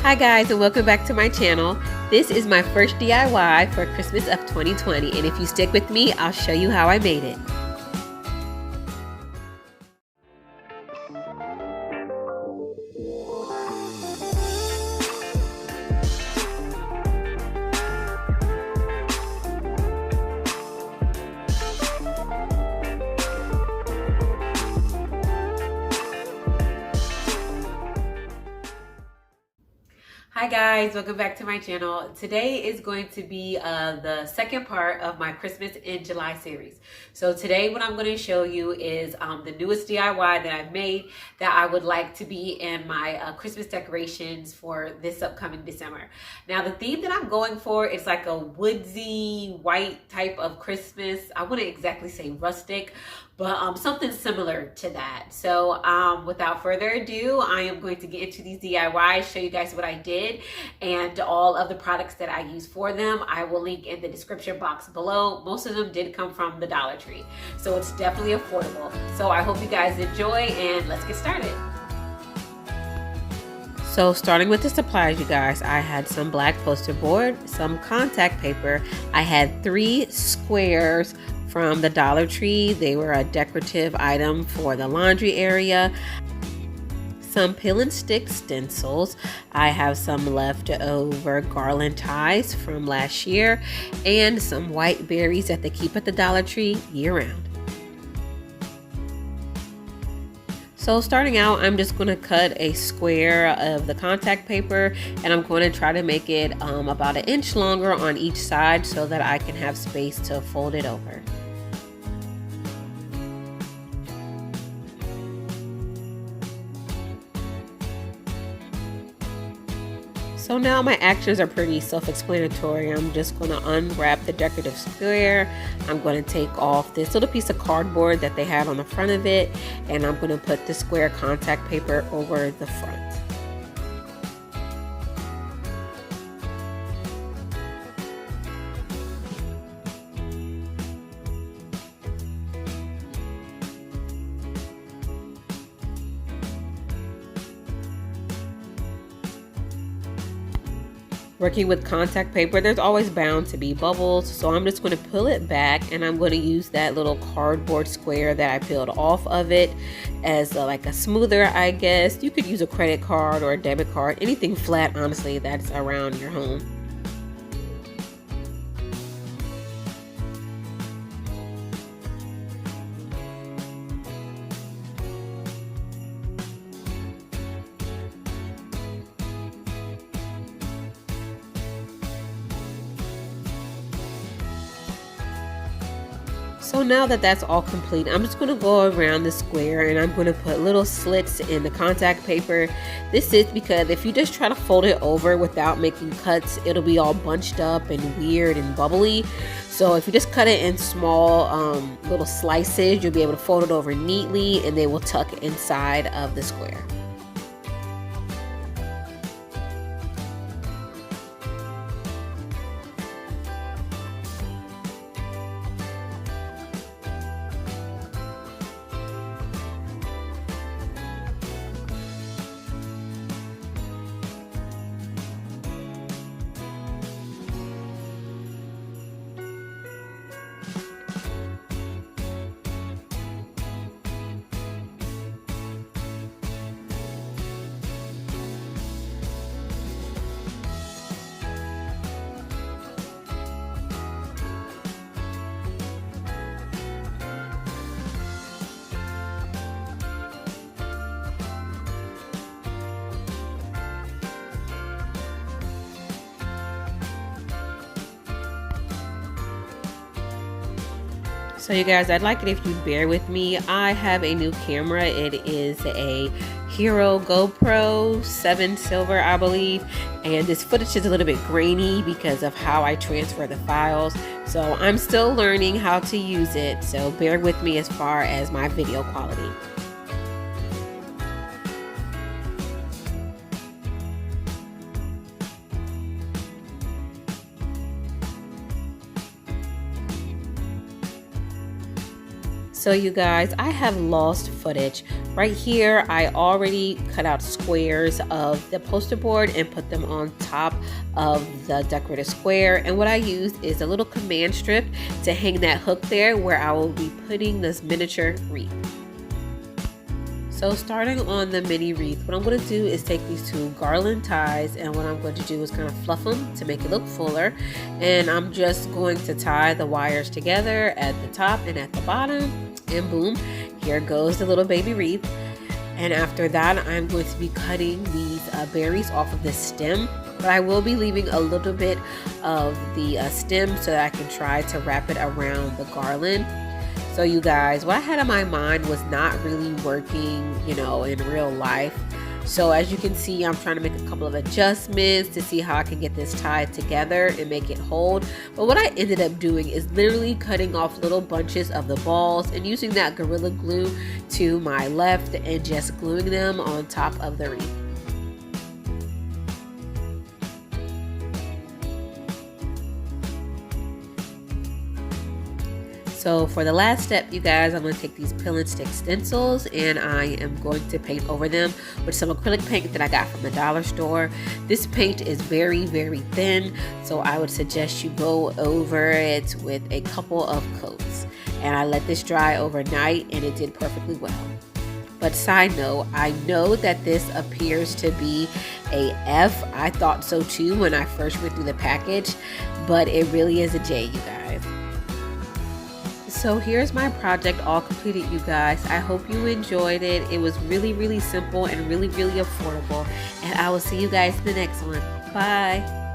Hi guys, and welcome back to my channel. This is my first DIY for Christmas of 2020, and if you stick with me, I'll show you how I made it. Hi guys, welcome back to my channel. Today is going to be the second part of my Christmas in July series. So today what I'm going to show you is the newest DIY that I've made that I would like to be in my Christmas decorations for this upcoming December. Now the theme that I'm going for is like a woodsy white type of Christmas. I wouldn't exactly say rustic, but something similar to that. So without further ado, I am going to get into these DIYs, show you guys what I did and all of the products that I use for them. I will link in the description box below. Most of them did come from the Dollar Tree, so it's definitely affordable. So I hope you guys enjoy, and let's get started. So starting with the supplies, you guys, I had some black poster board, some contact paper. I had 3 squares from the Dollar Tree. They were a decorative item for the laundry area. Some peel and stick stencils. I have some leftover Garland ties from last year, and some white berries that they keep at the Dollar Tree year round. So starting out, I'm just going to cut a square of the contact paper, and I'm going to try to make it about 1 inch longer on each side so that I can have space to fold it over. So now my actions are pretty self-explanatory. I'm just going to unwrap the decorative square. I'm going to take off this little piece of cardboard that they have on the front of it, and I'm going to put the square contact paper over the front. Working with contact paper, there's always bound to be bubbles, so I'm just going to pull it back, and I'm going to use that little cardboard square that I peeled off of it as like a smoother, I guess. You could use a credit card or a debit card, anything flat, honestly, that's around your home. So now that that's all complete, I'm just going to go around the square, and I'm going to put little slits in the contact paper. This is because if you just try to fold it over without making cuts, it'll be all bunched up and weird and bubbly. So if you just cut it in small little slices, you'll be able to fold it over neatly, and they will tuck inside of the square. So you guys, I'd like it if you bear with me. I have a new camera. It is a Hero GoPro 7 Silver, I believe. And this footage is a little bit grainy because of how I transfer the files. So I'm still learning how to use it. So bear with me as far as my video quality. So you guys, I have lost footage. Right here, I already cut out squares of the poster board and put them on top of the decorative square. And what I used is a little command strip to hang that hook there where I will be putting this miniature wreath. So starting on the mini wreath, what I'm going to do is take these two garland ties, and what I'm going to do is kind of fluff them to make it look fuller. And I'm just going to tie the wires together at the top and at the bottom, and boom, here goes the little baby wreath. And after that, I'm going to be cutting these berries off of the stem, but I will be leaving a little bit of the stem so that I can try to wrap it around the garland. So you guys, what I had in my mind was not really working, in real life. So as you can see, I'm trying to make a couple of adjustments to see how I can get this tied together and make it hold. But what I ended up doing is literally cutting off little bunches of the balls and using that Gorilla Glue to my left and just gluing them on top of the wreath. So for the last step, you guys, I'm going to take these peel and stick stencils and I am going to paint over them with some acrylic paint that I got from the dollar store. This paint is very, very thin, so I would suggest you go over it with a couple of coats. And I let this dry overnight and it did perfectly well. But side note, I know that this appears to be a F. I thought so too when I first went through the package, but it really is a J, you guys. So here's my project all completed, you guys. I hope you enjoyed it. It was really, really simple and really, really affordable. And I will see you guys in the next one. Bye.